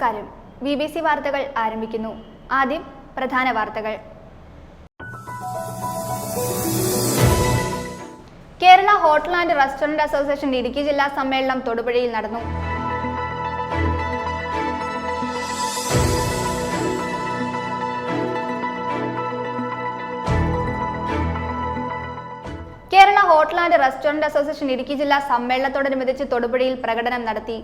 നമസ്കാരം. BBC വാർത്തകൾ ആരംഭിക്കുന്നു. ആദ്യം പ്രധാന വാർത്തകൾ. Kerala hotel and restaurant association Idukki ജില്ലാ സമ്മേളനം തൊടുപുഴയിൽ നടന്നു. Kerala hotel and restaurant association Idukki ജില്ലാ സമ്മേളനത്തോടനുബന്ധിച്ച് തൊടുപുഴയിൽ പ്രകടനം നടത്തി.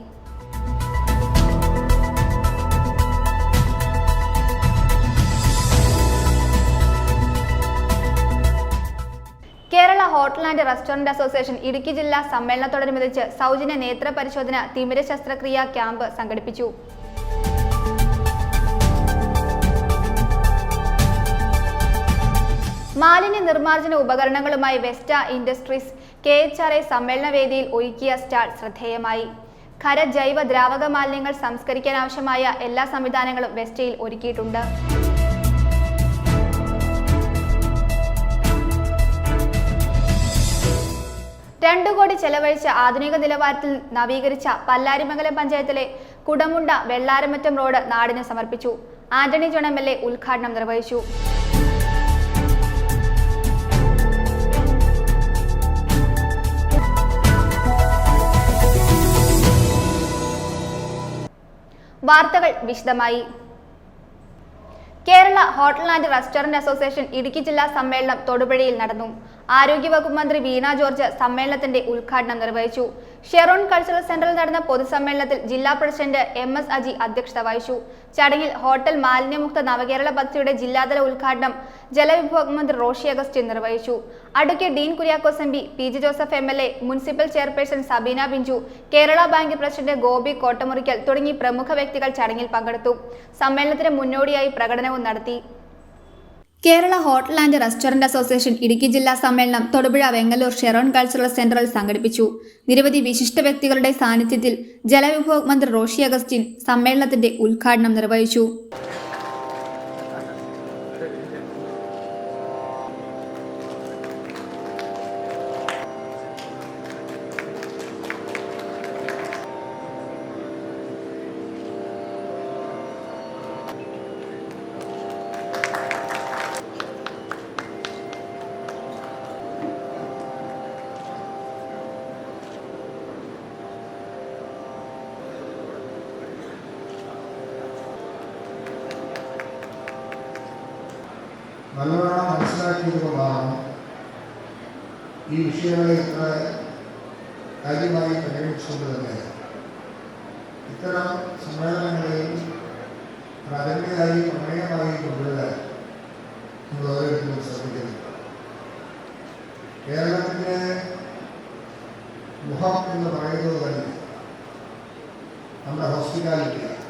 Kerala hotel and restaurant association Idukki ജില്ലാ സമ്മേളനത്തോടനുബന്ധിച്ച് സൗജന്യ നേത്ര പരിശോധന തിമിര ശസ്ത്രക്രിയാ ക്യാമ്പ് സംഘടിപ്പിച്ചു. മാലിന്യ നിർമ്മാർജ്ജന ഉപകരണങ്ങളുമായി വെസ്റ്റ ഇൻഡസ്ട്രീസ് KHRA സമ്മേളന വേദിയിൽ ഒരുക്കിയ സ്റ്റാൾ ശ്രദ്ധേയമായി. ഖര ജൈവ ദ്രാവക മാലിന്യങ്ങൾ സംസ്കരിക്കാനാവശ്യമായ എല്ലാ സംവിധാനങ്ങളും വെസ്റ്റയിൽ ഒരുക്കിയിട്ടുണ്ട്. $2 കോടി ചെലവഴിച്ച് ആധുനിക നിലവാരത്തിൽ നവീകരിച്ച പല്ലാരിമംഗലം പഞ്ചായത്തിലെ കുടമുണ്ട വെള്ളാരമറ്റം റോഡ് നാടിന് സമർപ്പിച്ചു. ആന്റണി ജോൺ MLA ഉദ്ഘാടനം നിർവഹിച്ചു. വാർത്തകൾ വിശദമായി. Kerala hotel and restaurant association Idukki ജില്ലാ സമ്മേളനം തൊടുപുഴയിൽ നടന്നു. ആരോഗ്യവകുപ്പ് മന്ത്രി വീണ ജോർജ് സമ്മേളനത്തിന്റെ ഉദ്ഘാടനം നിർവഹിച്ചു. ഷെറോൺ കൾച്ചറൽ സെന്ററിൽ നടന്ന പൊതുസമ്മേളനത്തിൽ ജില്ലാ പ്രസിഡന്റ് MS അജി അധ്യക്ഷത വഹിച്ചു. ചടങ്ങിൽ ഹോട്ടൽ മാലിന്യമുക്ത നവകേരള പദ്ധതിയുടെ ജില്ലാതല ഉദ്ഘാടനം ജലവിഭവ മന്ത്രി റോഷി അഗസ്റ്റിൻ നിർവഹിച്ചു. Advocate Dean Kuriakose MP, PG Joseph MLA, municipal chairperson Sabeena Binju, Kerala bank president Gopi Kottamurickal തുടങ്ങി പ്രമുഖ വ്യക്തികൾ ചടങ്ങിൽ പങ്കെടുത്തു. സമ്മേളനത്തിന് മുന്നോടിയായി പ്രകടനവും നടത്തി. Kerala hotel and restaurant association Idukki ജില്ലാ സമ്മേളനം തൊടുപുഴ വെങ്ങല്ലൂർ ഷെറോൺ കൾച്ചറൽ സെന്ററിൽ സംഘടിപ്പിച്ചു. നിരവധി വിശിഷ്ട വ്യക്തികളുടെ സാന്നിധ്യത്തിൽ ജലവിഭവ മന്ത്രി റോഷി അഗസ്റ്റിൻ സമ്മേളനത്തിന്റെ ഉദ്ഘാടനം നിർവഹിച്ചു. നല്ലവണ്ണം മനസ്സിലാക്കിയതുകൊണ്ടാണ് ഈ വിഷയങ്ങളെ ഇത്ര കാര്യമായി പരിഗണിച്ചുകൊണ്ട് തന്നെ ഇത്തരം സമ്മേളനങ്ങളിൽ പ്രാഥമികമായി പ്രമേയമായി കൊണ്ടുവരാൻ നമ്മൾ ഓരോരുത്തരും ശ്രദ്ധിക്കുന്നു. കേരളത്തിൻ്റെ മുഖം എന്ന് പറയുന്നത് തന്നെ നമ്മുടെ ഹോസ്പിറ്റാലിറ്റിയാണ്.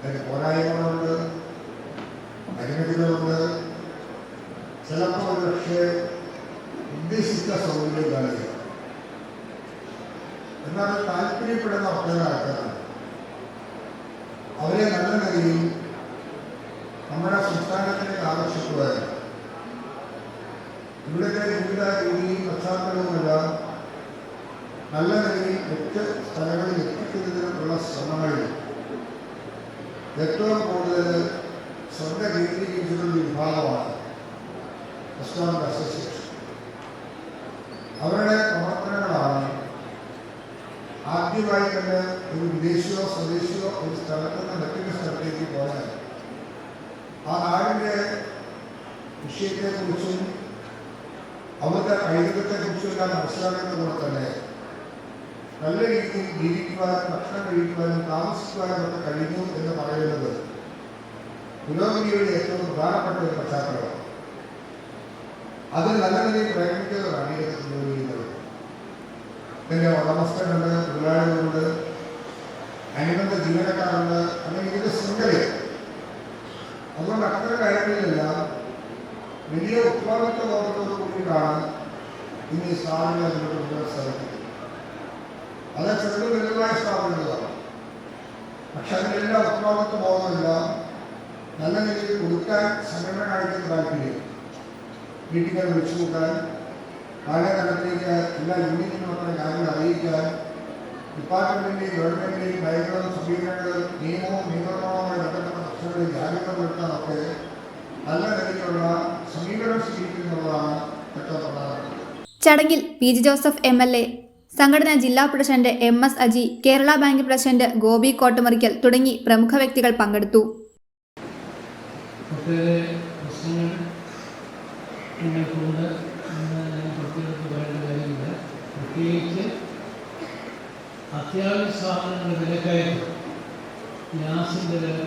അതിന് പോരായ്മകളുണ്ട്, പരിമിതികളുണ്ട്, ചിലപ്പോൾ ഒരുപക്ഷെ ഉദ്ദേശിച്ച സൗകര്യം കാണില്ല. എന്നാൽ താല്പര്യപ്പെടുന്ന ഒട്ടേറെ ആൾക്കാരാണ്. അവരെ നല്ല നിലയിൽ നമ്മുടെ സംസ്ഥാനത്തിലേക്ക് ആകർഷിക്കുവാൻ ഇവിടുത്തെ വിവിധ രീതിയും പശ്ചാത്തലവുമെല്ലാം നല്ല നിലയിൽ മറ്റ് സ്ഥലങ്ങളിൽ എത്തിക്കുന്നതിനുള്ള ശ്രമങ്ങളിൽ ഏറ്റവും കൂടുതൽ ശ്രദ്ധ കേന്ദ്രീകരിക്കുന്ന ഒരു വിഭാഗമാണ് റെസ്റ്റോറന്റ് അസോസിയേഷൻ. അവരുടെ പ്രവർത്തനങ്ങളാണ് ആദ്യമായി തന്നെ ഒരു വിദേശിയോ സ്വദേശിയോ ഒരു സ്ഥലത്ത് നിന്ന് മറ്റൊരു സ്ഥലത്തേക്ക് പോയാൽ ആ നാടിൻ്റെ വിഷയത്തെക്കുറിച്ചും അവരുടെ പൈതൃകത്തെക്കുറിച്ചുമെല്ലാം മനസ്സിലാക്കുന്നതുകൊണ്ട് തന്നെ നല്ല രീതിയിൽ ജീവിക്കുവാനും ഭക്ഷണം കഴിക്കുവാനും താമസിക്കുവാനും ഒക്കെ കഴിഞ്ഞു എന്ന് പറയുന്നത് പുരോഗതിയുടെ ഏറ്റവും പ്രധാനപ്പെട്ട ഒരു പശ്ചാത്തലമാണ്. അത് നല്ല നിലയിൽ പ്രകടിപ്പിക്കുന്നതാണ് ഈ ജോലിയുന്നത്. ഇതിൻ്റെ ഉടമസ്ഥരുണ്ട്, തൊഴിലാളികളുണ്ട്, അനുബന്ധ ജീവനക്കാരുണ്ട്, അങ്ങനെ ഇതിൻ്റെ ശൃംഖലയാണ്. അതുകൊണ്ട് അത്തരം കാര്യങ്ങളിലെല്ലാം വലിയ ഉത്തരവാദിത്വ ബോധത്തോടു കൂടിയിട്ടാണ് ഇന്ന് ഈ സ്ഥാപനങ്ങൾ കൊണ്ടുവരാൻ സാധിക്കുന്നത്. അത് ചെറുത് വലുതായ സ്ഥാപനങ്ങളാണ്. പക്ഷെ അതിനെല്ലാം ഉത്തരവാദിത്വ ബോധമില്ല, നല്ല നിലയിൽ കൊടുക്കാൻ സംഘടന കാണിക്കുന്ന താല്പര്യം, വീട്ടുകാർ വിളിച്ചു കൂട്ടാൻ, പല തലത്തിലേക്ക് എല്ലാ യൂണിറ്റിനും അത്ര കാര്യങ്ങൾ അറിയിക്കാൻ ഡിപ്പാർട്ട്മെന്റിന്റെയും ഗവൺമെന്റിന്റെയും നയങ്ങളും സമീപനങ്ങളും നിയമനിർമ്മാണവുമായി ബന്ധപ്പെട്ട പ്രശ്നങ്ങളിൽ ജാഗ്രത പുലർത്താനൊക്കെ നല്ല നിലയിലുള്ള സമീപനം സ്വീകരിക്കുന്നുള്ളതാണ് ഏറ്റവും പ്രധാനപ്പെട്ടത്. ചടങ്ങിൽ പി ജി ജോസഫ് MLA, സംഘടനാ ജില്ലാ president MS Aji, Kerala bank president Gopi Kottumarikkal തുടങ്ങി പ്രമുഖ വ്യക്തികൾ പങ്കെടുത്തു. പ്രത്യേകിച്ച് അത്യാവശ്യ സാധനങ്ങളുടെ വിലക്കയറ്റം, ഗ്യാസിൻ്റെ വില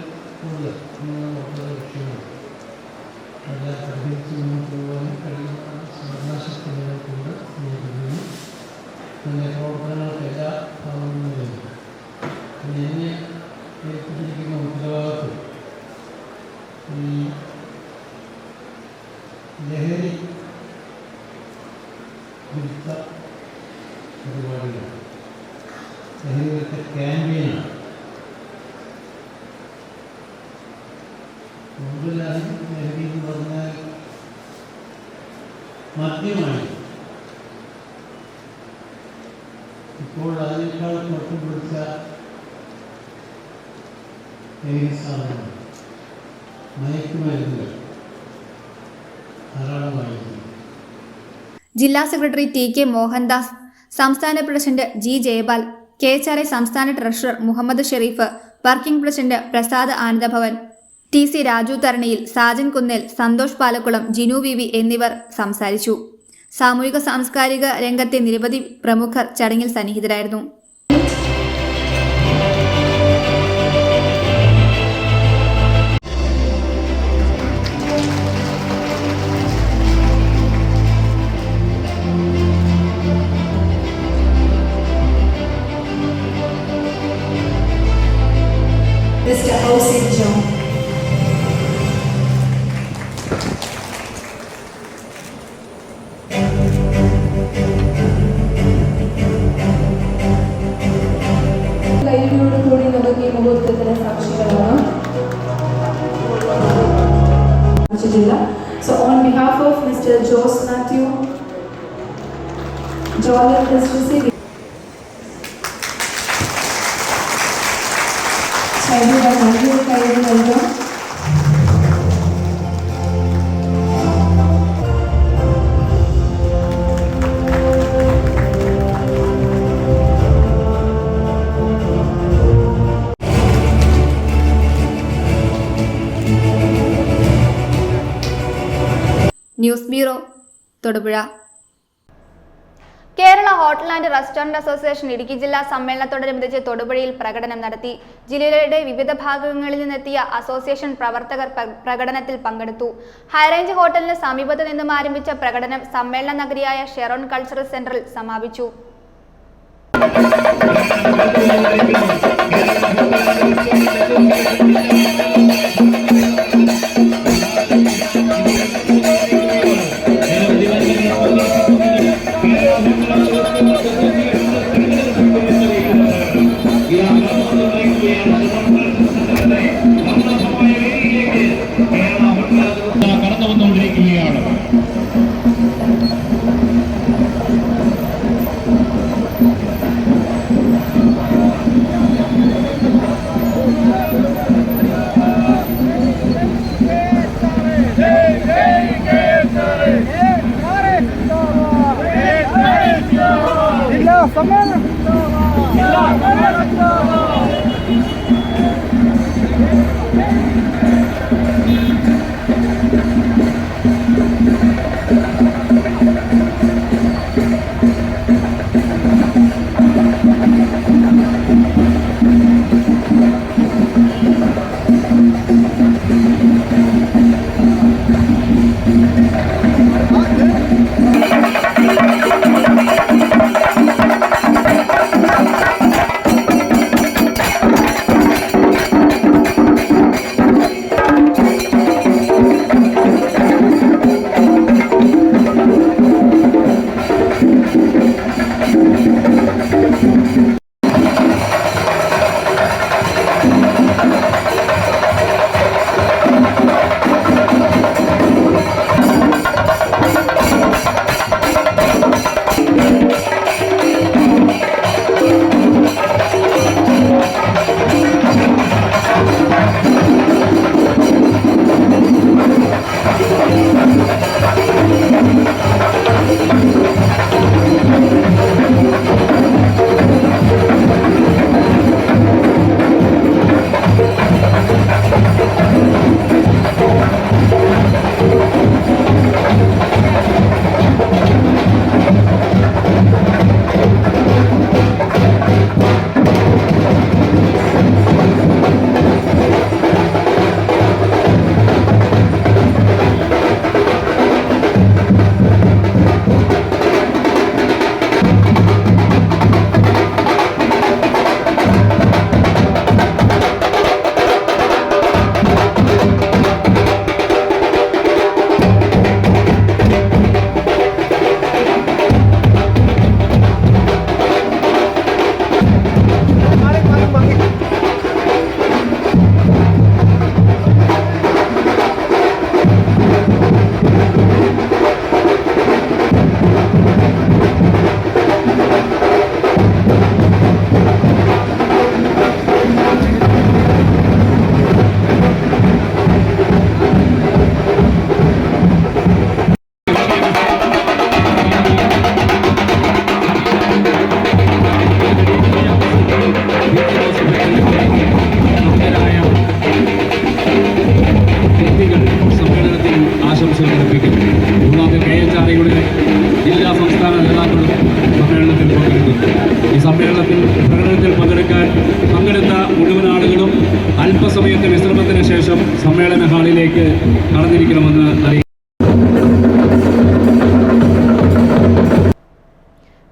കൊണ്ട് വിഷയമാണ്. അതെല്ലാം പരിഹരിച്ച് മുന്നോട്ട് പോകാൻ കഴിയുന്ന സന്ദർശനങ്ങൾ കൊണ്ട് നേരിടുന്നു. അതിൻ്റെ പ്രവർത്തനങ്ങൾക്ക് എല്ലാ ഭാഗങ്ങളിലും എന്നെ ഏൽപ്പിച്ചിരിക്കുന്ന ഉത്തരവാദിത്വം ഈ ലഹരി വിരുദ്ധ പരിപാടികളാണ്, ലഹരി വിരുദ്ധ ക്യാമ്പയിനാണ്. കൂടുതലായി ലഹരി എന്ന് പറഞ്ഞാൽ മദ്യമായി. ഇപ്പോൾ അതിനേക്കാൾ തൊട്ട് പിടിച്ച ലഹരി സാധനങ്ങൾ, മയക്കുമരുന്നുകൾ ധാരാളമായിരുന്നു. ജില്ലാ സെക്രട്ടറി TK മോഹൻദാസ്, സംസ്ഥാന പ്രസിഡന്റ് G ജയപാൽ, KHRA സംസ്ഥാന treasurer Muhammad Shereef, working president Prasad Anandabhavan, TC Raju Tharaniyil, Sajan Kunnel, Santhosh Palakkulam, Jinu VV എന്നിവർ സംസാരിച്ചു. സാമൂഹിക സാംസ്കാരിക രംഗത്തെ നിരവധി പ്രമുഖർ ചടങ്ങിൽ സന്നിഹിതരായിരുന്നു. Mr. Jose John. കൂടി നമുക്ക് ഈ മുഹൂർത്തത്തിന് സാക്ഷികളാണ്. So on behalf of Mr. Jose Matthew Joller is receiving news bureau, Thodupuzha. Kerala hotel and restaurant association Idukki ജില്ലാ സമ്മേളനത്തോടനുബന്ധിച്ച് തൊടുപുഴയിൽ പ്രകടനം നടത്തി. ജില്ലയുടെ വിവിധ ഭാഗങ്ങളിൽ നിന്നെത്തിയ അസോസിയേഷൻ പ്രവർത്തകർ പ്രകടനത്തിൽ പങ്കെടുത്തു. ഹൈറേഞ്ച് ഹോട്ടലിന് സമീപത്ത് നിന്നും ആരംഭിച്ച പ്രകടനം സമ്മേളന നഗരിയായ ഷെറോൺ കൾച്ചറൽ സെന്ററിൽ സമാപിച്ചു. കടന്നു വന്നുകൊണ്ടിരിക്കുകയാണ്. ജില്ലാ സംസ്ഥാന നേതാക്കളും സമ്മേളനത്തിൽ പങ്കെടുക്കുന്നു. ഈ സമ്മേളനത്തിൽ പ്രകടനത്തിൽ പങ്കെടുത്ത മുഴുവൻ ആളുകളും അല്പസമയത്തെ വിശ്രമത്തിന് ശേഷം സമ്മേളന ഹാളിലേക്ക് കടന്നിരിക്കണമെന്ന് അറിയിക്കുന്നു.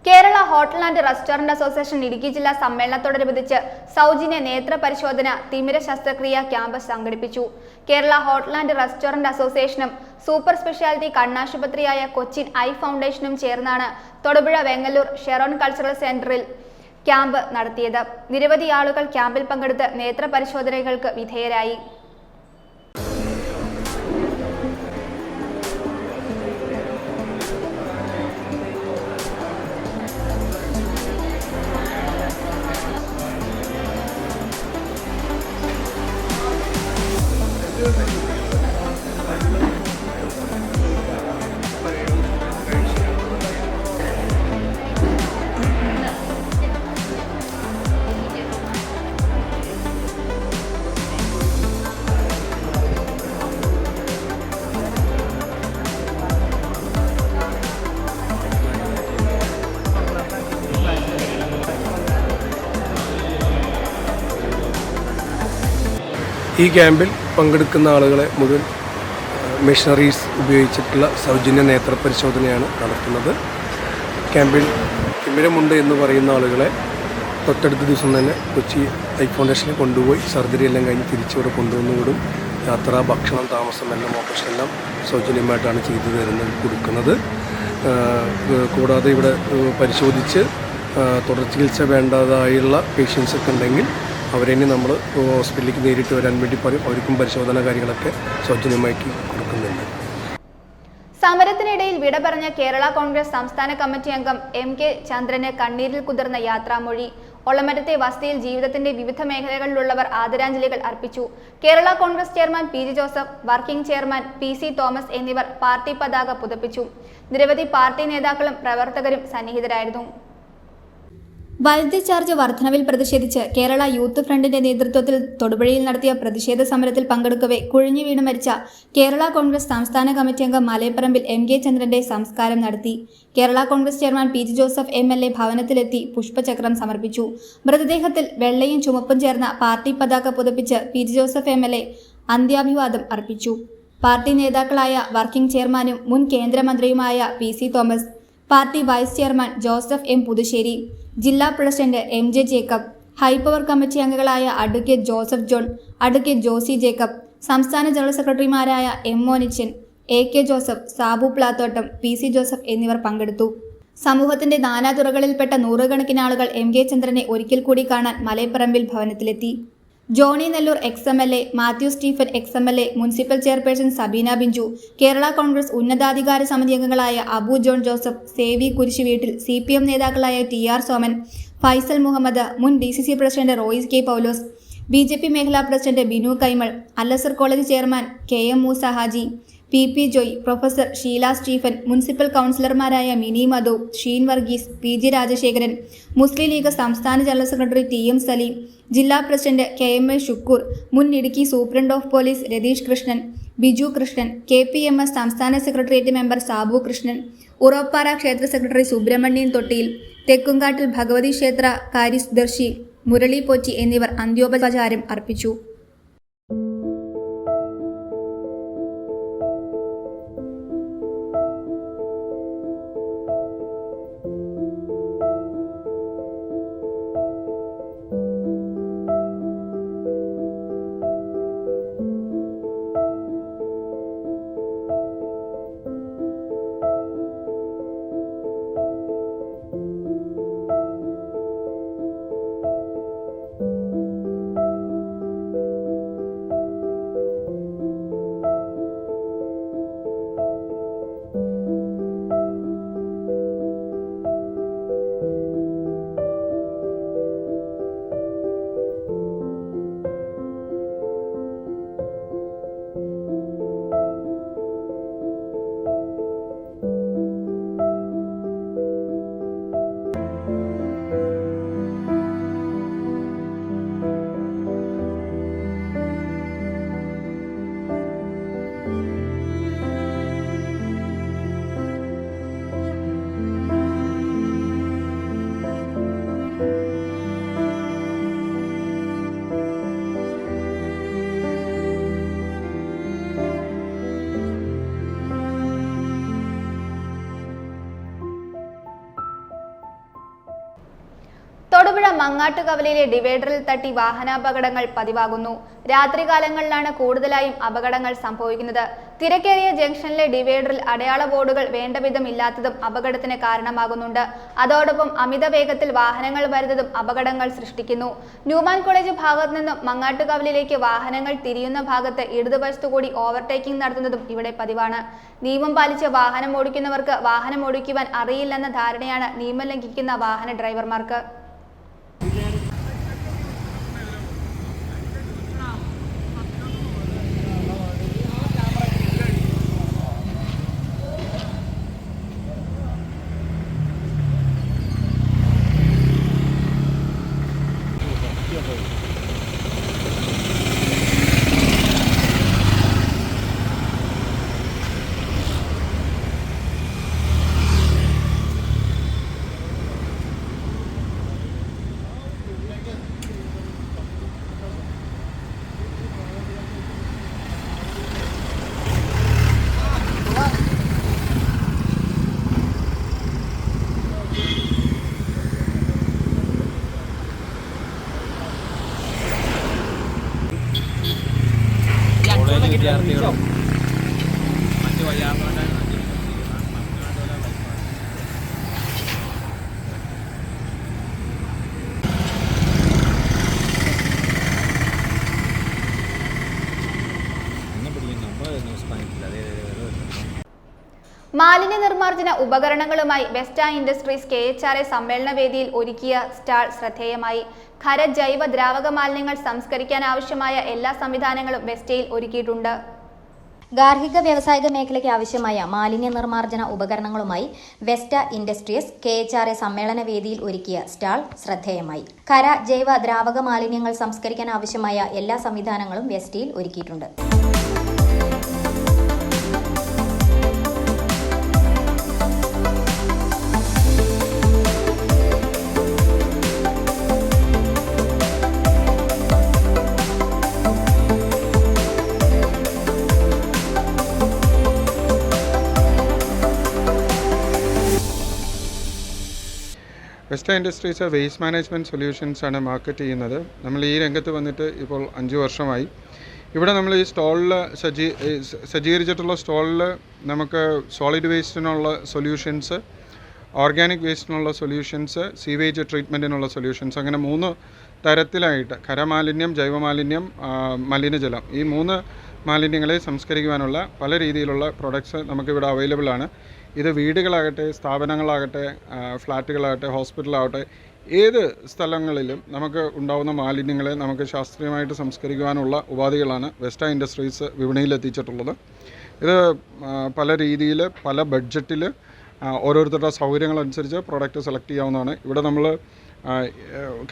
Kerala hotel and restaurant association Idukki ജില്ലാ സമ്മേളനത്തോടനുബന്ധിച്ച് സൗജന്യ നേത്ര പരിശോധന തിമിര ശസ്ത്രക്രിയ ക്യാമ്പ് സംഘടിപ്പിച്ചു. കേരള ഹോട്ടൽ ആൻഡ് റെസ്റ്റോറന്റ് അസോസിയേഷനും സൂപ്പർ സ്പെഷ്യാലിറ്റി കണ്ണാശുപത്രിയായ കൊച്ചിൻ ഐ ഫൗണ്ടേഷനും ചേർന്നാണ് തൊടുപുഴ വെങ്ങല്ലൂർ ഷെറോൺ കൾച്ചറൽ സെന്ററിൽ ക്യാമ്പ് നടത്തിയത്. നിരവധി ആളുകൾ ക്യാമ്പിൽ പങ്കെടുത്ത് നേത്ര പരിശോധനകൾക്ക് വിധേയരായി. ഈ ക്യാമ്പിൽ പങ്കെടുക്കുന്ന ആളുകളെ മുഴുവൻ മെഷീനറീസ് ഉപയോഗിച്ചിട്ടുള്ള സൗജന്യ നേത്ര പരിശോധനയാണ് നടത്തുന്നത്. ക്യാമ്പിൽ തിമിരമുണ്ട് എന്ന് പറയുന്ന ആളുകളെ തൊട്ടടുത്ത ദിവസം തന്നെ കൊച്ചി ഐ ഫൗണ്ടേഷനിൽ കൊണ്ടുപോയി സർജറി എല്ലാം കഴിഞ്ഞ് തിരിച്ചിവിടെ കൊണ്ടുവന്നുവിടും. യാത്ര, ഭക്ഷണം, താമസം എല്ലാം ഓപ്പറേഷൻ എല്ലാം സൗജന്യമായിട്ടാണ് ചെയ്തു കൊടുക്കുന്നത്. കൂടാതെ ഇവിടെ പരിശോധിച്ച് തുടർ ചികിത്സ വേണ്ടതായുള്ള പേഷ്യൻസൊക്കെ ഉണ്ടെങ്കിൽ അവരെ നമ്മൾ ഹോസ്പിറ്റലിലേക്ക് നേരിട്ട് വരാൻ വേണ്ടി പറയും. അവർക്കും പരിശോധന കാര്യങ്ങളൊക്കെ സൗജന്യമാക്കി കൊടുക്കുന്നുണ്ട്. സമരത്തിനിടയിൽ വിട പറഞ്ഞ കേരള കോൺഗ്രസ് സംസ്ഥാന കമ്മിറ്റി അംഗം MK ചന്ദ്രന് കണ്ണീരിൽ കുതിർന്ന യാത്രാമൊഴി. ഒളമരത്തെ വസതിയിൽ ജീവിതത്തിന്റെ വിവിധ മേഖലകളിലുള്ളവർ ആദരാഞ്ജലികൾ അർപ്പിച്ചു. Kerala Congress chairman PG Joseph, working chairman PC Thomas എന്നിവർ പാർട്ടി പതാക പുതപ്പിച്ചു. നിരവധി പാർട്ടി നേതാക്കളും പ്രവർത്തകരും സന്നിഹിതരായിരുന്നു. വൈദ്യുതി ചാർജ് വർധനവിൽ പ്രതിഷേധിച്ച് കേരള യൂത്ത് ഫ്രണ്ടിന്റെ നേതൃത്വത്തിൽ തൊടുപുഴയിൽ നടത്തിയ പ്രതിഷേധ സമരത്തിൽ പങ്കെടുക്കവെ കുഴിഞ്ഞു വീണ് മരിച്ച കേരള കോൺഗ്രസ് സംസ്ഥാന കമ്മിറ്റി അംഗം മലയപ്പറമ്പിൽ MK ചന്ദ്രന്റെ സംസ്കാരം നടത്തി. Kerala Congress chairman PG Joseph MLA ഭവനത്തിലെത്തി പുഷ്പചക്രം സമർപ്പിച്ചു. മൃതദേഹത്തിൽ വെള്ളയും ചുമപ്പും ചേർന്ന പാർട്ടി പതാക പുതപ്പിച്ച് PG ജോസഫ് MLA അന്ത്യാഭിവാദം അർപ്പിച്ചു. പാർട്ടി നേതാക്കളായ വർക്കിംഗ് ചെയർമാനും മുൻ കേന്ദ്രമന്ത്രിയുമായ PC Thomas, party vice chairman Joseph M Puthussery, ജില്ലാ president MJ Jacob, high power committee അംഗങ്ങളായ അഡ്വക്കേറ്റ് ജോസഫ് ജോൺ, അഡ്വക്കേറ്റ് ജോസി ജേക്കബ്, സംസ്ഥാന ജനറൽ സെക്രട്ടറിമാരായ M Monichan, AK Joseph, Sabu Plathottam, PC Joseph എന്നിവർ പങ്കെടുത്തു. സമൂഹത്തിന്റെ നാനാതുറകളിൽപ്പെട്ട നൂറുകണക്കിന് ആളുകൾ MK ചന്ദ്രനെ ഒരിക്കൽ കൂടി കാണാൻ മലയപ്പറമ്പിൽ ഭവനത്തിലെത്തി. Johny Nellore XMLA, Mathew Stephen XMLA, municipal chairperson Sabeena Binju, Kerala Congress ഉന്നതാധികാര സമിതി അംഗങ്ങളായ അബു ജോൺ ജോസഫ്, സേവി കുരിശുവീട്ടിൽ, CPM നേതാക്കളായ TR സോമൻ, ഫൈസൽ മുഹമ്മദ്, മുൻ DCC president Royis K Paulose, BJP മേഖലാ president Binu Kaimal, Al Azhar college chairman KM Moosa Haji, PP Joy, professor Sheela Stephen, municipal കൗൺസിലർമാരായ മിനി മധു, ഷീൻ വർഗീസ്, PG രാജശേഖരൻ, മുസ്ലിം ലീഗ് സംസ്ഥാന ജനറൽ സെക്രട്ടറി TM സലീം, ജില്ലാ പ്രസിഡന്റ് KMA ഷുക്കൂർ, മുൻ Idukki superintendent of police Ratheesh Krishnan, Biju Krishnan, KPMS സംസ്ഥാന സെക്രട്ടേറിയറ്റ് മെമ്പർ സാബു കൃഷ്ണൻ, ഉറവപ്പാറ ക്ഷേത്ര സെക്രട്ടറി സുബ്രഹ്മണ്യൻ തൊട്ടിയിൽ, തെക്കുംകാട്ടിൽ ഭഗവതി ക്ഷേത്ര കാര്യദർശി മുരളി പോറ്റി എന്നിവർ അന്ത്യോപചാരം അർപ്പിച്ചു. തൊടുപുഴ മങ്ങാട്ടുകവലയിലെ ഡിവൈഡറിൽ തട്ടി വാഹനാപകടങ്ങൾ പതിവാകുന്നു. രാത്രികാലങ്ങളിലാണ് കൂടുതലായും അപകടങ്ങൾ സംഭവിക്കുന്നത്. തിരക്കേറിയ ജംഗ്ഷനിലെ ഡിവൈഡറിൽ അടയാള ബോർഡുകൾ വേണ്ടവിധം ഇല്ലാത്തതും അപകടത്തിന് കാരണമാകുന്നുണ്ട്. അതോടൊപ്പം അമിത വേഗത്തിൽ വാഹനങ്ങൾ വരുന്നതും അപകടങ്ങൾ സൃഷ്ടിക്കുന്നു. ന്യൂമാൻ കോളേജ് ഭാഗത്തു നിന്നും മങ്ങാട്ടുകവലയിലേക്ക് വാഹനങ്ങൾ തിരിയുന്ന ഭാഗത്ത് ഇടതുവശത്തുകൂടി ഓവർടേക്കിംഗ് നടത്തുന്നതും ഇവിടെ പതിവാണ്. നിയമം പാലിച്ച് വാഹനം ഓടിക്കുന്നവർക്ക് വാഹനം ഓടിക്കുവാൻ അറിയില്ലെന്ന ധാരണയാണ് നിയമം ലംഘിക്കുന്ന വാഹന ഡ്രൈവർമാർക്ക്. വിദ്യാർത്ഥികളും മറ്റു വയ്യാത്തവരുടെ മാലിന്യ നിർമ്മാർജ്ജന ഉപകരണങ്ങളുമായി വെസ്റ്റ ഇൻഡസ്ട്രീസ് KHRA സമ്മേളന വേദിയിൽ ഒരുക്കിയ സ്റ്റാൾ ശ്രദ്ധേയമായി. ഖര ജൈവ ദ്രാവക മാലിന്യങ്ങൾ സംസ്കരിക്കാൻ ആവശ്യമായ എല്ലാ സംവിധാനങ്ങളും വെസ്റ്റയിൽ ഒരുക്കിയിട്ടുണ്ട്. ഗാർഹിക വ്യാവസായിക മേഖലയ്ക്ക് ആവശ്യമായ മാലിന്യ നിർമ്മാർജ്ജന ഉപകരണങ്ങളുമായി വെസ്റ്റ ഇൻഡസ്ട്രീസ് KHRA സമ്മേളന വേദിയിൽ ഒരുക്കിയ സ്റ്റാൾ ശ്രദ്ധേയമായി. ഖര ജൈവ ദ്രാവക മാലിന്യങ്ങൾ സംസ്കരിക്കാൻ ആവശ്യമായ എല്ലാ സംവിധാനങ്ങളും വെസ്റ്റയിൽ ഒരുക്കിയിട്ടുണ്ട്. Vesta industries waste management solutions ആണ് മാർക്കറ്റ് ചെയ്യുന്നത്. നമ്മൾ ഈ രംഗത്ത് വന്നിട്ട് ഇപ്പോൾ 5 വർഷമായി. ഇവിടെ നമ്മൾ ഈ സ്റ്റോളിൽ സജ്ജീകരിച്ചിട്ടുള്ള സ്റ്റോളിൽ നമുക്ക് സോളിഡ് വേസ്റ്റിനുള്ള സൊല്യൂഷൻസ്, ഓർഗാനിക് വേസ്റ്റിനുള്ള സൊല്യൂഷൻസ്, സീവേജ് ട്രീറ്റ്മെൻറ്റിനുള്ള സൊല്യൂഷൻസ്, അങ്ങനെ 3 തരത്തിലായിട്ട് ഖരമാലിന്യം, ജൈവമാലിന്യം, മലിനജലം, ഈ 3 മാലിന്യങ്ങളെ സംസ്കരിക്കുവാനുള്ള പല രീതിയിലുള്ള പ്രൊഡക്ട്സ് നമുക്കിവിടെ അവൈലബിൾ ആണ്. ഇത് വീടുകളാകട്ടെ, സ്ഥാപനങ്ങളാകട്ടെ, ഫ്ലാറ്റുകളാകട്ടെ, ഹോസ്പിറ്റലാകട്ടെ, ഏത് സ്ഥലങ്ങളിലും നമുക്ക് ഉണ്ടാകുന്ന മാലിന്യങ്ങളെ നമുക്ക് ശാസ്ത്രീയമായിട്ട് സംസ്കരിക്കുവാനുള്ള ഉപാധികളാണ് വെസ്റ്റ ഇൻഡസ്ട്രീസ് വിപണിയിൽ എത്തിച്ചിട്ടുള്ളത്. ഇത് പല രീതിയിൽ, പല ബഡ്ജറ്റിൽ, ഓരോരുത്തരുടെ സൗകര്യങ്ങളനുസരിച്ച് പ്രൊഡക്റ്റ് സെലക്ട് ചെയ്യാവുന്നതാണ്. ഇവിടെ നമ്മൾ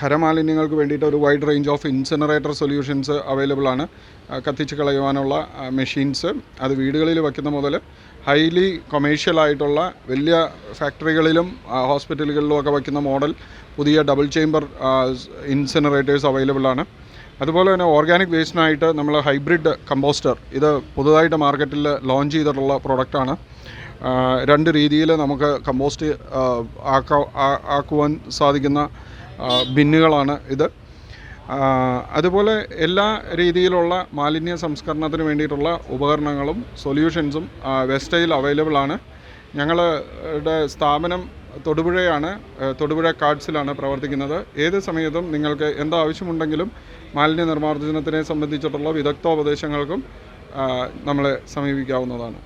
ഖരമാലിന്യങ്ങൾക്ക് വേണ്ടിയിട്ട് ഒരു wide range of incinerator solutions available ആണ്. കത്തിച്ച് കളയുവാനുള്ള മെഷീൻസ്, അത് വീടുകളിൽ വയ്ക്കുന്ന മുതൽ ഹൈലി കൊമേഴ്ഷ്യലായിട്ടുള്ള വലിയ ഫാക്ടറികളിലും ഹോസ്പിറ്റലുകളിലും ഒക്കെ വയ്ക്കുന്ന മോഡൽ പുതിയ ഡബിൾ ചേംബർ ഇൻസിനറേറ്റേഴ്സ് അവൈലബിൾ ആണ്. അതുപോലെ തന്നെ ഓർഗാനിക് വേസ്റ്റിനായിട്ട് നമ്മൾ ഹൈബ്രിഡ് കമ്പോസ്റ്റർ, ഇത് പുതുതായിട്ട് മാർക്കറ്റിൽ ലോഞ്ച് ചെയ്തിട്ടുള്ള പ്രോഡക്റ്റാണ്. 2 രീതിയിൽ നമുക്ക് കമ്പോസ്റ്റ് ആക്കുവാൻ സാധിക്കുന്ന ബിന്നുകളാണ് ഇത്. അതുപോലെ എല്ലാ രീതിയിലുള്ള മാലിന്യ സംസ്കരണത്തിന് വേണ്ടിയിട്ടുള്ള ഉപകരണങ്ങളും സൊല്യൂഷൻസും വെസ്റ്റയിൽ അവൈലബിൾ ആണ്. ഞങ്ങളുടെ സ്ഥാപനം തൊടുപുഴയാണ്. തൊടുപുഴ കാർഡ്സിലാണ് പ്രവർത്തിക്കുന്നത്. ഏത് സമയത്തും നിങ്ങൾക്ക് എന്താവശ്യമുണ്ടെങ്കിലും മാലിന്യ നിർമ്മാർജ്ജനത്തിനെ സംബന്ധിച്ചിട്ടുള്ള വിദഗ്ധോപദേശങ്ങൾക്കും നമ്മളെ സമീപിക്കാവുന്നതാണ്.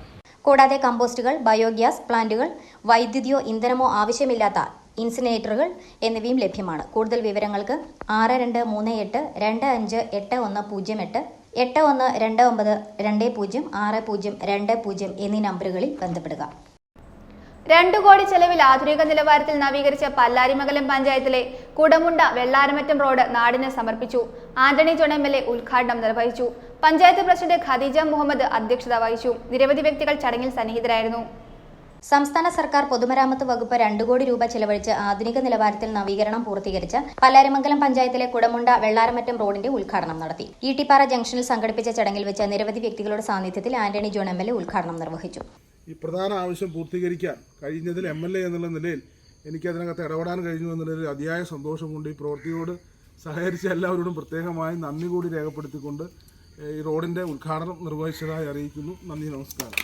കൂടാതെ കമ്പോസ്റ്റുകൾ, ബയോഗ്യാസ് പ്ലാന്റുകൾ, വൈദ്യുതിയോ ഇന്ധനമോ ആവശ്യമില്ലാത്ത ഇൻസിനേറ്ററുകൾ എന്നിവയും ലഭ്യമാണ്. കൂടുതൽ വിവരങ്ങൾക്ക് 6238258108, 8129206020 എന്നീ നമ്പറുകളിൽ ബന്ധപ്പെടുക. 2 കോടി ചെലവിൽ ആധുനിക നിലവാരത്തിൽ നവീകരിച്ച പല്ലാരിമംഗലം പഞ്ചായത്തിലെ കുടമുണ്ട വെള്ളാരമറ്റം റോഡ് നാടിന് സമർപ്പിച്ചു. ആന്റണി ജോൺ MLA ഉദ്ഘാടനം നിർവഹിച്ചു. പഞ്ചായത്ത് പ്രസിഡന്റ് ഖദീജ മുഹമ്മദ് അധ്യക്ഷത വഹിച്ചു. നിരവധി വ്യക്തികൾ ചടങ്ങിൽ സന്നിഹിതരായിരുന്നു. സംസ്ഥാന സർക്കാർ പൊതുമരാമത്ത് വകുപ്പ് 2 കോടി രൂപ ചെലവഴിച്ച് ആധുനിക നിലവാരത്തിൽ നവീകരണം പൂർത്തീകരിച്ച പല്ലാരിമംഗലം പഞ്ചായത്തിലെ കുടമുണ്ട വെള്ളാരമറ്റം റോഡിന്റെ ഉദ്ഘാടനം നടത്തി. ഈട്ടിപ്പാറ ജംഗ്ഷനിൽ സംഘടിപ്പിച്ച ചടങ്ങിൽ വെച്ച് നിരവധി വ്യക്തികളുടെ സാന്നിധ്യത്തിൽ ആന്റണി ജോൺ MLA ഉദ്ഘാടനം നിർവഹിച്ചു. ഈ പ്രധാന ആവശ്യം പൂർത്തീകരിക്കാൻ കഴിഞ്ഞതിൽ MLA എന്നുള്ള നിലയിൽ എനിക്കതിനകത്ത് ഇടപെടാൻ കഴിഞ്ഞു എന്നുള്ളതിൽ അതിയായ സന്തോഷമുണ്ട്. ഈ പ്രവൃത്തിയോട് സഹകരിച്ച എല്ലാവരോടും പ്രത്യേകമായി നന്ദി കൂടി രേഖപ്പെടുത്തിക്കൊണ്ട് ഈ റോഡിൻ്റെ ഉദ്ഘാടനം നിർവഹിച്ചതായി അറിയിക്കുന്നു. നന്ദി, നമസ്കാരം.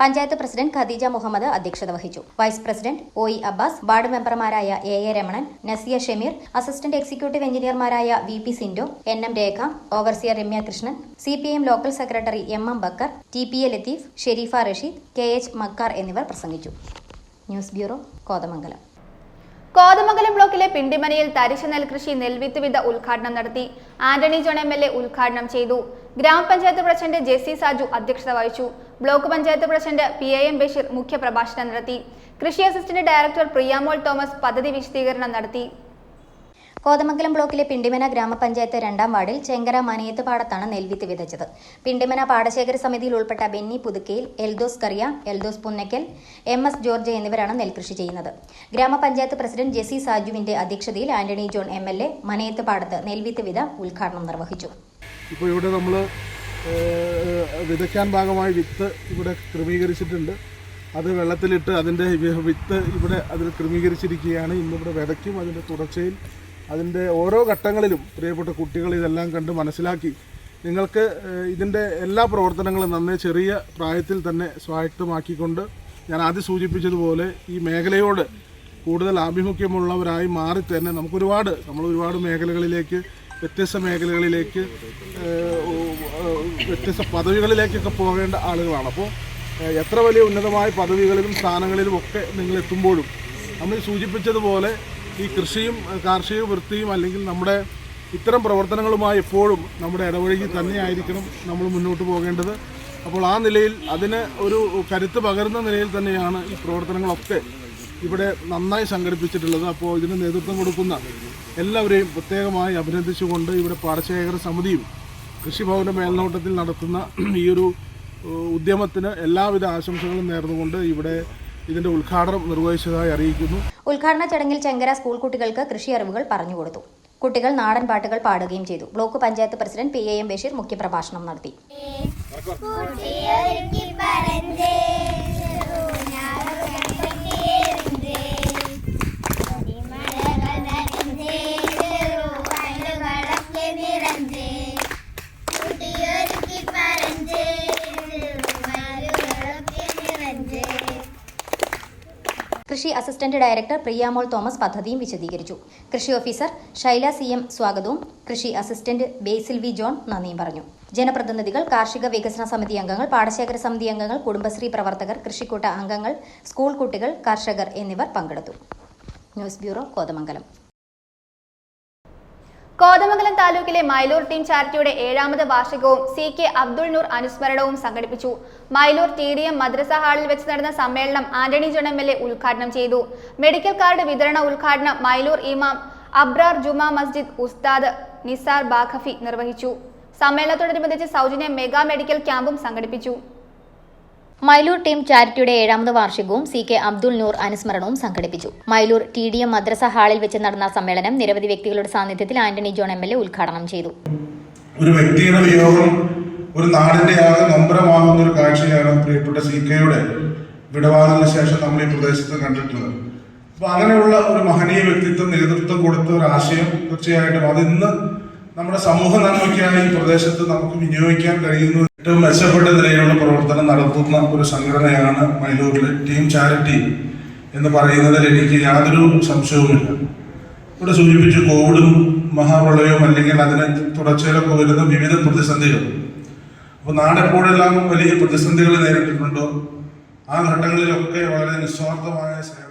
പഞ്ചായത്ത് പ്രസിഡന്റ് ഖദീജ മുഹമ്മദ് അധ്യക്ഷത വഹിച്ചു. Vice president OE Abbas, ward മെമ്പർമാരായ AA Ramanan, Nasiya Shameer, assistant executive എഞ്ചിനീയർമാരായ VP Sindo, NM Rekha, overseer Ramya Krishnan, CPM local secretary MM Bakkar, TPA Latheef, Shareefa Rasheed, KH Makkar എന്നിവർ പ്രസംഗിച്ചു. News bureau, Kothamangalam. കോതമംഗലം ബ്ലോക്കിലെ പിണ്ടിമനയിൽ തരിശ് നെൽകൃഷി നെൽവിത്ത് വിത ഉദ്ഘാടനം നടത്തി. ആന്റണി ജോൺ MLA ഉദ്ഘാടനം ചെയ്തു. ഗ്രാമപഞ്ചായത്ത് പ്രസിഡന്റ് ജെസി സാജു അധ്യക്ഷത വഹിച്ചു. Block panchayat president PAM Basheer മുഖ്യപ്രഭാഷണം നടത്തി. കൃഷി അസിസ്റ്റന്റ് ഡയറക്ടർ പ്രിയാമോൾ തോമസ് പദ്ധതി വിശദീകരണം നടത്തി. കോതമംഗലം ബ്ലോക്കിലെ പിണ്ടിമന ഗ്രാമപഞ്ചായത്ത് 2-ാം വാർഡിൽ ചെങ്കര മനയത്ത് പാടത്താണ് നെൽവിത്ത് വിതച്ചത്. പിണ്ടിമന പാടശേഖര സമിതിയിൽ ഉൾപ്പെട്ട ബെന്നി പുതുക്കയിൽ, എൽദോസ് കറിയ, എൽദോസ് പുന്നക്കൽ, MS ജോർജ് എന്നിവരാണ് നെൽകൃഷി ചെയ്യുന്നത്. ഗ്രാമപഞ്ചായത്ത് പ്രസിഡന്റ് ജെസി സാജുവിന്റെ അധ്യക്ഷതയിൽ ആന്റണി ജോൺ MLA മനയത്ത് പാടത്ത് നെൽവിത്ത് വിത ഉദ്ഘാടനം നിർവഹിച്ചു. ഇപ്പോൾ ഇവിടെ നമ്മൾ വിതയ്ക്കാൻ ഭാഗമായി വിത്ത് ഇവിടെ ക്രമീകരിച്ചിട്ടുണ്ട്. അത് വെള്ളത്തിലിട്ട് അതിൻ്റെ വിത്ത് ഇവിടെ അതിൽ ക്രമീകരിച്ചിരിക്കുകയാണ്. ഇന്നിവിടെ വിതയ്ക്കും. അതിൻ്റെ തുടർച്ചയിൽ അതിൻ്റെ ഓരോ ഘട്ടങ്ങളിലും പ്രിയപ്പെട്ട കുട്ടികൾ ഇതെല്ലാം കണ്ട് മനസ്സിലാക്കി നിങ്ങൾക്ക് ഇതിൻ്റെ എല്ലാ പ്രവർത്തനങ്ങളും നന്നേ ചെറിയ പ്രായത്തിൽ തന്നെ സ്വായത്തമാക്കിക്കൊണ്ട് ഞാൻ ആദ്യം സൂചിപ്പിച്ചതുപോലെ ഈ മേഖലയോട് കൂടുതൽ ആഭിമുഖ്യമുള്ളവരായി മാറി തന്നെ നമ്മൾ ഒരുപാട് മേഖലകളിലേക്ക്, വ്യത്യസ്ത മേഖലകളിലേക്ക്, വ്യത്യസ്ത പദവികളിലേക്കൊക്കെ പോകേണ്ട ആളുകളാണ്. അപ്പോൾ എത്ര വലിയ ഉന്നതമായ പദവികളിലും സ്ഥാനങ്ങളിലും ഒക്കെ നിങ്ങൾ എത്തുമ്പോഴും നമ്മൾ സൂചിപ്പിച്ചതുപോലെ ഈ കൃഷിയും കാർഷിക വൃത്തിയും അല്ലെങ്കിൽ നമ്മുടെ ഇത്തരം പ്രവർത്തനങ്ങളുമായി എപ്പോഴും നമ്മുടെ ഇടവഴി തന്നെയായിരിക്കണം നമ്മൾ മുന്നോട്ട് പോകേണ്ടത്. അപ്പോൾ ആ നിലയിൽ അതിന് ഒരു കരുത്ത് പകരുന്ന നിലയിൽ തന്നെയാണ് ഈ പ്രവർത്തനങ്ങളൊക്കെ ഇവിടെ നന്നായി സംഘടിപ്പിച്ചിട്ടുള്ളത്. അപ്പോൾ ഇതിന് നേതൃത്വം കൊടുക്കുന്ന എല്ലാവരെയും പ്രത്യേകമായി അഭിനന്ദിച്ചുകൊണ്ട് ഇവിടെ പാടശേഖര സമിതിയും കൃഷിഭവന്റെ മേൽനോട്ടത്തിൽ നടത്തുന്ന ഈ ഒരു ഉദ്യമത്തിന് എല്ലാവിധ ആശംസകളും നേർന്നുകൊണ്ട് ഇവിടെ ഇതിന്റെ ഉദ്ഘാടനം നിർവഹിച്ചതായി അറിയിക്കുന്നു. ഉദ്ഘാടന ചടങ്ങിൽ ചെങ്കര സ്കൂൾ കുട്ടികൾക്ക് കൃഷി അറിവുകൾ പറഞ്ഞുകൊടുത്തു. കുട്ടികൾ നാടൻ പാട്ടുകൾ പാടുകയും ചെയ്തു. Block panchayat president PAM Basheer മുഖ്യപ്രഭാഷണം നടത്തി. കൃഷി അസിസ്റ്റന്റ് ഡയറക്ടർ പ്രിയാമോൾ തോമസ് പദ്ധതിയും വിശദീകരിച്ചു. കൃഷി ഓഫീസർ ശൈല CM സ്വാഗതവും കൃഷി അസിസ്റ്റന്റ് ബേസിൽ V ജോൺ നന്ദിയും പറഞ്ഞു. ജനപ്രതിനിധികൾ, കാർഷിക വികസന സമിതി അംഗങ്ങൾ, പാടശേഖര സമിതി അംഗങ്ങൾ, കുടുംബശ്രീ പ്രവർത്തകർ, കൃഷിക്കൂട്ട അംഗങ്ങൾ, സ്കൂൾ കുട്ടികൾ, കർഷകർ എന്നിവർ പങ്കെടുത്തു. News bureau, Kothamangalam. കോതമംഗലം താലൂക്കിലെ മൈലൂർ ടീം ചാരിറ്റിയുടെ 7ാമത് വാർഷികവും CK അബ്ദുൾ നൂർ അനുസ്മരണവും സംഘടിപ്പിച്ചു. മൈലൂർ TDM മദ്രസ ഹാളിൽ വെച്ച് നടന്ന സമ്മേളനം ആന്റണി ജോൺ MLA ഉദ്ഘാടനം ചെയ്തു. മെഡിക്കൽ കാർഡ് വിതരണ ഉദ്ഘാടനം മൈലൂർ ഇമാം അബ്രാർ ജുമാ മസ്ജിദ് ഉസ്താദ് നിസാർ ബാഖഫി നിർവഹിച്ചു. സമ്മേളനത്തോടനുബന്ധിച്ച് സൗജന്യ മെഗാ മെഡിക്കൽ ക്യാമ്പും സംഘടിപ്പിച്ചു. മൈലൂർ ടീം ചാരിറ്റിയുടെ 7ാമത് വാർഷികവും CK അബ്ദുൾ നൂർ അനുസ്മരണവും സംഘടിപ്പിച്ചു. മൈലൂർ TDM മദ്രസ ഹാളിൽ വെച്ച് നടന്ന സമ്മേളനം നിരവധി വ്യക്തികളുടെ സാന്നിധ്യത്തിൽ ആന്റണി ജോൺ MLA ഉദ്ഘാടനം ചെയ്തു. ഒരു വ്യക്തിയുടെ വിയോഗം ഒരു നാടിന്റെ ആകെ നൊമ്പരമാകുന്ന ഒരു കാഴ്ചയാണ് പ്രിയപ്പെട്ട CKയുടെ വിടവാങ്ങലിന് ശേഷം നമ്മൾ ഈ പ്രദേശത്ത് കണ്ടിട്ടുള്ളത്. അപ്പൊ അങ്ങനെയുള്ള ഒരു മഹനീയ വ്യക്തിത്വം നേതൃത്വം കൊടുത്ത ഒരു ആശയം തീർച്ചയായിട്ടും അത് ഇന്ന് നമ്മുടെ സമൂഹ നന്മയ്ക്കായി ഈ പ്രദേശത്ത് നമുക്ക് വിനിയോഗിക്കാൻ കഴിയുന്ന ഏറ്റവും മെച്ചപ്പെട്ട നിലയിലുള്ള പ്രവർത്തനം നടത്തുന്ന ഒരു സംഘടനയാണ് മൈലൂരിലെ ടീം ചാരിറ്റി എന്ന് പറയുന്നതിൽ എനിക്ക് യാതൊരു സംശയവുമില്ല. ഇവിടെ സൂചിപ്പിച്ച് കോവിഡും മഹാപ്രളയവും അല്ലെങ്കിൽ അതിനെ തുടർച്ചയിലൊക്കെ വരുന്ന വിവിധ പ്രതിസന്ധികൾ. അപ്പോൾ നാടെപ്പോഴെല്ലാം വലിയ പ്രതിസന്ധികൾ നേരിട്ടിട്ടുണ്ടോ ആ ഘട്ടങ്ങളിലൊക്കെ വളരെ നിസ്വാർത്ഥമായ സേവനം.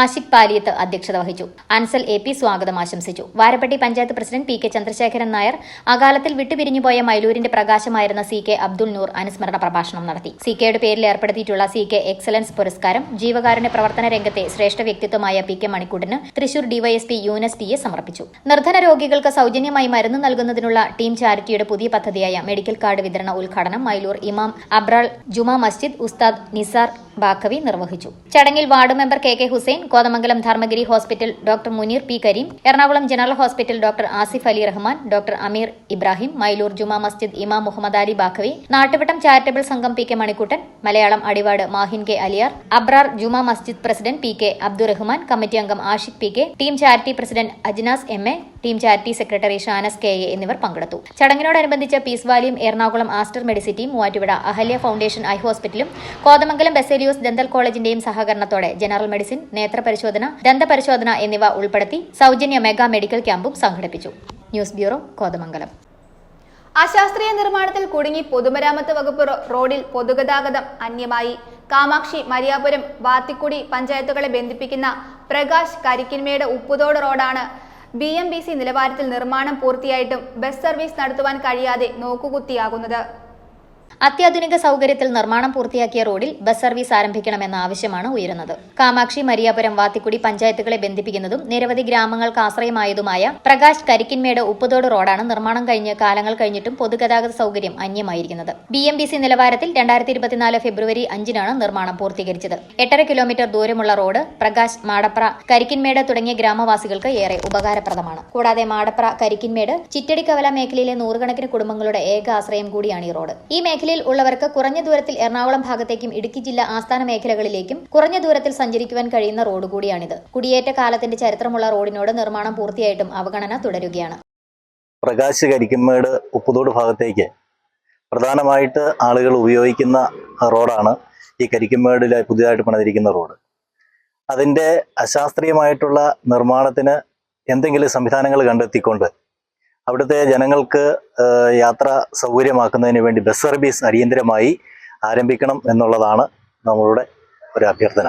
ആഷിഖ് പാലിയത്ത് അധ്യക്ഷത വഹിച്ചു. അൻസൽ AP സ്വാഗതം ആശംസിച്ചു. വാരപ്പട്ടി പഞ്ചായത്ത് പ്രസിഡന്റ് PK ചന്ദ്രശേഖരൻ നായർ അകാലത്തിൽ വിട്ടുപിരിഞ്ഞുപോയ മൈലൂരിന്റെ പ്രകാശമായിരുന്ന CK അബ്ദുൾ നൂർ അനുസ്മരണ പ്രഭാഷണം നടത്തി. CKയുടെ പേരിൽ ഏർപ്പെടുത്തിയിട്ടുള്ള CK എക്സലൻസ് പുരസ്കാരം ജീവകാരുണ്യ പ്രവർത്തന രംഗത്തെ ശ്രേഷ്ഠ വ്യക്തിത്വമായ PK മണിക്കൂട്ടിന് Thrissur DYSP Yunus TS സമർപ്പിച്ചു. നിർധന രോഗികൾക്ക് സൗജന്യമായി മരുന്ന് നൽകുന്നതിനുള്ള ടീം ചാരിറ്റിയുടെ പുതിയ പദ്ധതിയായ മെഡിക്കൽ കാർഡ് വിതരണ ഉദ്ഘാടനം മൈലൂർ ഇമാം അബ്രാൾ ജുമാ മസ്ജിദ് ഉസ്താദ് നിസാർ ബാഖവി നിർവഹിച്ചു. ചടങ്ങിൽ ward member KK Hussain, Kothamangalam Dharmagiri hospital doctor Muneer P Kareem, Ernakulam general hospital doctor Asif Ali Rahman, doctor Ameer Ibrahim, Mylur Juma Masjid ഇമാം Muhammad Ali Baqavi, Nattuvattam charitable Sangham P K Manikuttan, Malayalam Adivad Mahin K Aliyar, Abrar Juma Masjid president P K Abdurahman, committee അംഗം Ashiq P K, team charity president Ajnas M A, team charity secretary Shanas K A എന്നിവർ പങ്കെടുത്തു. ചടങ്ങിനോടനുബന്ധിച്ച് പീസ് വാലിയും Ernakulam Aster മെഡിസിറ്റിയും Muvattupuzha Ahalya foundation eye ഹോസ്പിറ്റലും Kothamangalam Baselios dental കോളേജിന്റെയും സഹകരണത്തോടെ general medicine, നേത്രപരിശോധന, ദന്തപരിശോധന എന്നിവ ഉൾപ്പെടുത്തി സൗജന്യ മെഗാ മെഡിക്കൽ ക്യാമ്പും സംഘടിപ്പിച്ചു. News bureau, Kothamangalam. അശാസ്ത്രീയ നിർമ്മാണത്തിൽ കുടുങ്ങി പൊതുമരാമത്ത് വകുപ്പ് റോഡിൽ പൊതുഗതാഗതം അന്യമായി. കാമാക്ഷി, മരിയാപുരം, വാത്തിക്കുടി പഞ്ചായത്തുകളെ ബന്ധിപ്പിക്കുന്ന പ്രകാശ് കരിക്കിൻമേട് ഉപ്പുതോട് റോഡാണ് BMBC നിലവാരത്തിൽ നിർമ്മാണം പൂർത്തിയായിട്ടും ബസ് സർവീസ് നടത്തുവാൻ കഴിയാതെ നോക്കുകുത്തിയാകുന്നത്. അത്യാധുനിക സൗകര്യത്തിൽ നിർമ്മാണം പൂർത്തിയാക്കിയ റോഡിൽ ബസ് സർവീസ് ആരംഭിക്കണമെന്ന ആവശ്യമാണ് ഉയരുന്നത്. കാമാക്ഷി, മരിയാപുരം, വാത്തിക്കുടി പഞ്ചായത്തുകളെ ബന്ധിപ്പിക്കുന്നതും നിരവധി ഗ്രാമങ്ങൾക്ക് ആശ്രയമായതുമായ പ്രകാശ് കരിക്കിൻമേട് ഉപ്പുതോട് റോഡാണ് നിർമ്മാണം കഴിഞ്ഞ് കാലങ്ങൾ കഴിഞ്ഞിട്ടും പൊതുഗതാഗത സൗകര്യം അന്യമായിരിക്കുന്നത്. BMBC നിലവാരത്തിൽ 2024 ഫെബ്രുവരി 5-നാണ് നിർമ്മാണം പൂർത്തീകരിച്ചത്. 8.5 കിലോമീറ്റർ ദൂരമുള്ള റോഡ് പ്രകാശ്, മാടപ്ര, കരിക്കിൻമേട് തുടങ്ങിയ ഗ്രാമവാസികൾക്ക് ഏറെ ഉപകാരപ്രദമാണ്. കൂടാതെ മാടപ്ര, കരിക്കിൻമേട്, ചിറ്റടിക്കവല മേഖലയിലെ നൂറുകണക്കിന് കുടുംബങ്ങളുടെ ഏക ആശ്രയം കൂടിയാണ് ഈ റോഡ്. ഈ മേഖലയിൽ ഉള്ളവർക്ക് കുറഞ്ഞ ദൂരത്തിൽ എറണാകുളം ഭാഗത്തേക്കും ഇടുക്കി ജില്ലാ ആസ്ഥാന മേഖലകളിലേക്കും കുറഞ്ഞ ദൂരത്തിൽ സഞ്ചരിക്കുവാൻ കഴിയുന്ന റോഡ് കൂടിയാണിത്. കുടിയേറ്റ കാലത്തിന്റെ ചരിത്രമുള്ള റോഡിനോട് നിർമ്മാണം പൂർത്തിയായിട്ടും അവഗണന തുടരുകയാണ്. പ്രകാശ്, കരിക്കിൻമേട്, ഉപ്പുതോട് ഭാഗത്തേക്ക് പ്രധാനമായിട്ട് ആളുകൾ ഉപയോഗിക്കുന്ന റോഡാണ് ഈ കരിക്കിൻമേടിലെ പുതിയതായിട്ട് പണിതിരിക്കുന്ന റോഡ്. അതിൻ്റെ അശാസ്ത്രീയമായിട്ടുള്ള നിർമ്മാണത്തിന് എന്തെങ്കിലും സംവിധാനങ്ങൾ കണ്ടെത്തിക്കൊണ്ട് അവിടുത്തെ ജനങ്ങൾക്ക് യാത്ര സൗകര്യമാക്കുന്നതിന് വേണ്ടി ബസ് സർവീസ് അടിയന്തരമായി ആരംഭിക്കണം എന്നുള്ളതാണ് നമ്മളുടെ ഒരു അഭ്യർത്ഥന.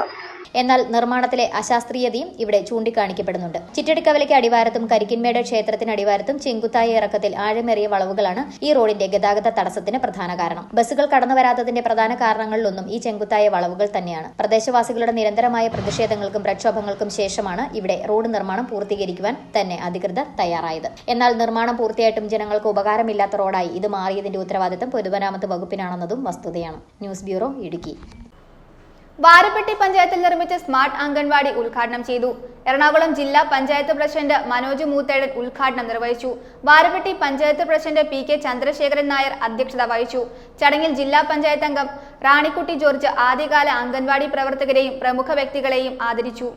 എന്നാൽ നിർമ്മാണത്തിലെ അശാസ്ത്രീയതയും ഇവിടെ ചൂണ്ടിക്കാണിക്കപ്പെടുന്നുണ്ട്. ചിറ്റടിക്കവലയ്ക്ക് അടിവാരത്തും കരിക്കിൻമേട് ക്ഷേത്രത്തിന് അടിവാരത്തും ചെങ്കുത്തായ ഇറക്കത്തിൽ ആഴമേറിയ വളവുകളാണ് ഈ റോഡിന്റെ ഗതാഗത തടസ്സത്തിന് പ്രധാന കാരണം. ബസ്സുകൾ കടന്നുവരാത്തതിന്റെ പ്രധാന കാരണങ്ങളിലൊന്നും ഈ ചെങ്കുത്തായ വളവുകൾ തന്നെയാണ്. പ്രദേശവാസികളുടെ നിരന്തരമായ പ്രതിഷേധങ്ങൾക്കും പ്രക്ഷോഭങ്ങൾക്കും ശേഷമാണ് ഇവിടെ റോഡ് നിർമ്മാണം പൂർത്തീകരിക്കുവാൻ തന്നെ അധികൃതർ തയ്യാറായത്. എന്നാൽ നിർമ്മാണം പൂർത്തിയായിട്ടും ജനങ്ങൾക്ക് ഉപകാരമില്ലാത്ത റോഡായി ഇത് മാറിയതിന്റെ ഉത്തരവാദിത്തം പൊതുമരാമത്ത് വകുപ്പിനാണെന്നതും വസ്തുതയാണ്. News bureau, Idukki. വാരപ്പെട്ടി പഞ്ചായത്തിൽ നിർമ്മിച്ച സ്മാർട്ട് അംഗൻവാടി ഉദ്ഘാടനം ചെയ്തു. എറണാകുളം ജില്ലാ പഞ്ചായത്ത് പ്രസിഡന്റ് മനോജ് മൂത്തേടൻ ഉദ്ഘാടനം നിർവഹിച്ചു. വാരപ്പെട്ടി പഞ്ചായത്ത് പ്രസിഡന്റ് PK ചന്ദ്രശേഖരൻ നായർ അധ്യക്ഷത വഹിച്ചു. ചടങ്ങിൽ ജില്ലാ പഞ്ചായത്ത് അംഗം റാണിക്കുട്ടി ജോർജ് ആദ്യകാല അംഗൻവാടി പ്രവർത്തകരെയും പ്രമുഖ വ്യക്തികളെയും ആദരിച്ചു.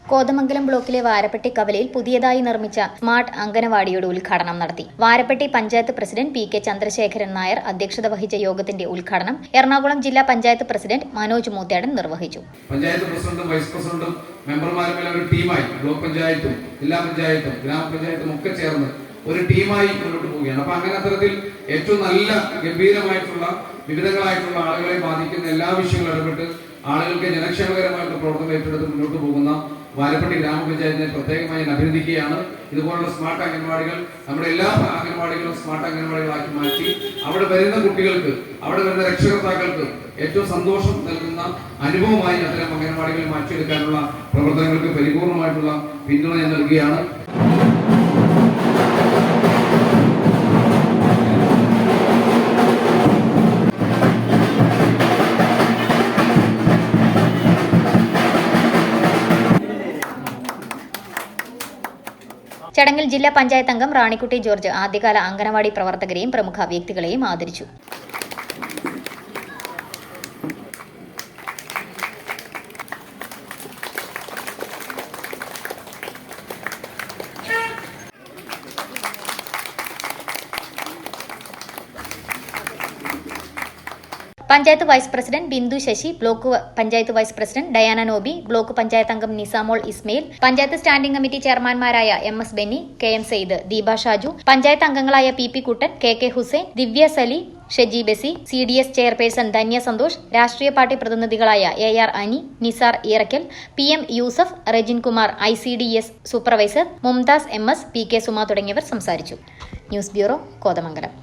കോതമംഗലം ബ്ലോക്കിലെ വാരപ്പെട്ടി കവലയിൽ പുതിയതായി നിർമ്മിച്ച സ്മാർട്ട് അംഗനവാടിയുടെ ഉദ്ഘാടനം നടത്തി. വാരപ്പെട്ടി പഞ്ചായത്ത് പ്രസിഡന്റ് PK ചന്ദ്രശേഖരൻ നായർ അധ്യക്ഷത വഹിച്ച യോഗത്തിന്റെ ഉദ്ഘാടനം എറണാകുളം ജില്ലാ പഞ്ചായത്ത് പ്രസിഡന്റ് മനോജ് മൂത്തേടൻ നിർവഹിച്ചു. പഞ്ചായത്ത് പ്രസിഡന്റും വൈസ് പ്രസിഡന്റും മെമ്പർമാരും ഒരു ടീമായി ബ്ലോക്ക് പഞ്ചായത്തും ജില്ലാ പഞ്ചായത്തും ഗ്രാമപഞ്ചായത്തും ഒക്കെ ചേർന്ന് ഒരു ടീമായി മുന്നോട്ട് പോവുകയാണ്. അപ്പൊ അങ്ങനെ അത്തരത്തിൽ ഏറ്റവും നല്ല ഗംഭീരമായിട്ടുള്ള വിവിധങ്ങളായിട്ടുള്ള ആളുകളെ ബാധിക്കുന്ന എല്ലാ വിഷയങ്ങളും ഇടപെട്ട് ആളുകൾക്ക് ജനക്ഷേമകരമായിട്ടുള്ള പ്രവർത്തനം ഏറ്റെടുത്ത് മുന്നോട്ട് പോകുന്ന വാരപ്പെട്ടി ഗ്രാമപഞ്ചായത്തിനെ പ്രത്യേകമായി ഞാൻ അഭിനന്ദിക്കുകയാണ്. ഇതുപോലുള്ള സ്മാർട്ട് അംഗൻവാടികൾ നമ്മുടെ എല്ലാ അംഗൻവാടികളും സ്മാർട്ട് അംഗൻവാടികളാക്കി മാറ്റി അവിടെ വരുന്ന കുട്ടികൾക്ക്, അവിടെ വരുന്ന രക്ഷകർത്താക്കൾക്ക് ഏറ്റവും സന്തോഷം നൽകുന്ന അനുഭവമായി അത്തരം അംഗൻവാടികൾ മാറ്റിയെടുക്കാനുള്ള പ്രവർത്തനങ്ങൾക്ക് പരിപൂർണമായിട്ടുള്ള പിന്തുണ ഞാൻ നൽകുകയാണ്. ചടങ്ങിൽ ജില്ലാ പഞ്ചായത്ത് അംഗം റാണിക്കുട്ടി ജോർജ് ആദ്യകാല അംഗനവാടി പ്രവർത്തകരെയും പ്രമുഖ വ്യക്തികളെയും ആദരിച്ചു. Panchayat vice president Bindu Sasi, block panchayat vice president Diana Noby, block panchayat അംഗം നിസാമോൾ ഇസ്മയിൽ, പഞ്ചായത്ത് സ്റ്റാൻഡിംഗ് കമ്മിറ്റി ചെയർമാൻമാരായ MS ബെന്നി, KM സെയ്ദ്, ദീപ ഷാജു, പഞ്ചായത്ത് അംഗങ്ങളായ PP Kuttan, KK Hussain, Divya Sali, Sheji Besi, CDS chairperson Dhanya Santhosh, രാഷ്ട്രീയ പാർട്ടി പ്രതിനിധികളായ AR Ani, Nisar Eerakkal, PM Yusuf, Rejin Kumar, ICDS supervisor Mumtaz MS, PK Suma തുടങ്ങിയവർ സംസാരിച്ചു. News bureau, Kothamangalam.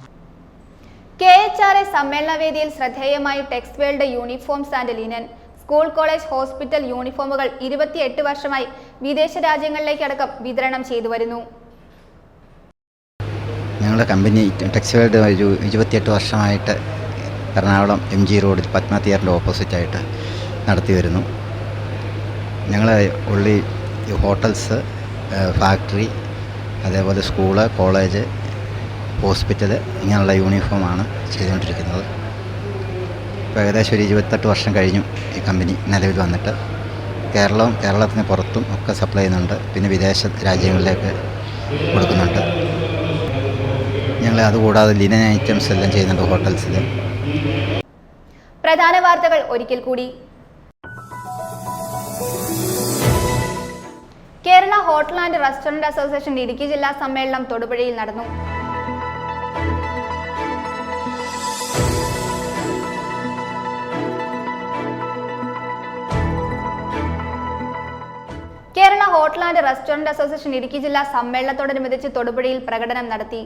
KHRA സമ്മേളനവേദിയിൽ ശ്രദ്ധേയമായി Tex world uniforms and linen. School, college, hospital യൂണിഫോമുകൾ 28 വർഷമായി വിദേശ രാജ്യങ്ങളിലേക്കടക്കം വിതരണം ചെയ്തു വരുന്നു. ഞങ്ങളുടെ കമ്പനി ടെക്സ് വേൾഡ് 28 വർഷമായിട്ട് എറണാകുളം MG റോഡിൽ പത്മ തിയേറ്ററിൻ്റെ ഓപ്പോസിറ്റായിട്ട് നടത്തി വരുന്നു. ഞങ്ങൾ ഉള്ളി ഹോട്ടൽസ്, ഫാക്ടറി, അതേപോലെ സ്കൂള്, കോളേജ്, ഹോസ്പിറ്റൽ ഇങ്ങനെയുള്ള യൂണിഫോമാണ് ചെയ്തുകൊണ്ടിരിക്കുന്നത്. ഇപ്പോൾ ഏകദേശം ഒരു 28 വർഷം കഴിഞ്ഞു ഈ കമ്പനി നിലവിൽ വന്നിട്ട്. കേരളത്തിന് പുറത്തും ഒക്കെ സപ്ലൈ ചെയ്യുന്നുണ്ട്. പിന്നെ വിദേശ രാജ്യങ്ങളിലേക്ക് കൊടുക്കുന്നുണ്ട്. ഞങ്ങൾ അതുകൂടാതെ ലിനൻ ഐറ്റംസ് എല്ലാം ചെയ്യുന്നുണ്ട് ഹോട്ടൽസിൽ. പ്രധാന വാർത്തകൾ ഒരിക്കൽ കൂടി. Kerala hotel and restaurant association Idukki ജില്ലാ സമ്മേളനം തൊടുപുഴയിൽ നടന്നു. Kerala hotel and restaurant association Idukki ജില്ലാ സമ്മേളനത്തോടനുബന്ധിച്ച് തൊടുപുഴയിൽ പ്രകടനം നടത്തി.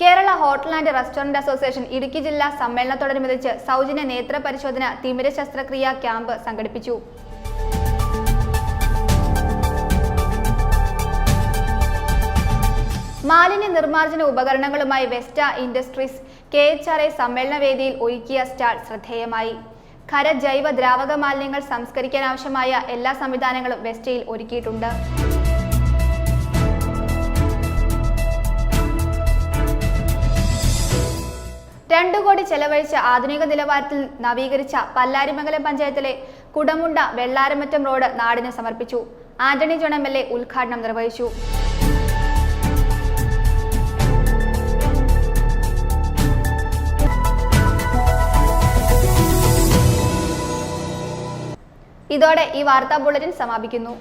Kerala hotel and restaurant association Idukki ജില്ലാ സമ്മേളനത്തോടനുബന്ധിച്ച് സൗജന്യ നേത്ര പരിശോധന തിമിര ശസ്ത്രക്രിയാ ക്യാമ്പ് സംഘടിപ്പിച്ചു. മാലിന്യ നിർമ്മാർജ്ജന ഉപകരണങ്ങളുമായി വെസ്റ്റ ഇൻഡസ്ട്രീസ് KHRA സമ്മേളന വേദിയിൽ ഒരുക്കിയ സ്റ്റാൾ ശ്രദ്ധേയമായി. ഖര ജൈവ ദ്രാവക മാലിന്യങ്ങൾ സംസ്കരിക്കാനാവശ്യമായ എല്ലാ സംവിധാനങ്ങളും വെസ്റ്റയിൽ ഒരുക്കിയിട്ടുണ്ട്. 2 കോടി ചെലവഴിച്ച് ആധുനിക നിലവാരത്തിൽ നവീകരിച്ച പല്ലാരിമംഗലം പഞ്ചായത്തിലെ കുടമുണ്ട വെള്ളാരമറ്റം റോഡ് നാടിന് സമർപ്പിച്ചു. ആന്റണി ജോൺ MLA ഉദ്ഘാടനം നിർവഹിച്ചു. ഇതോടെ ഈ വാർത്താ ബുള്ളറ്റിൻ സമാപിക്കുന്നു.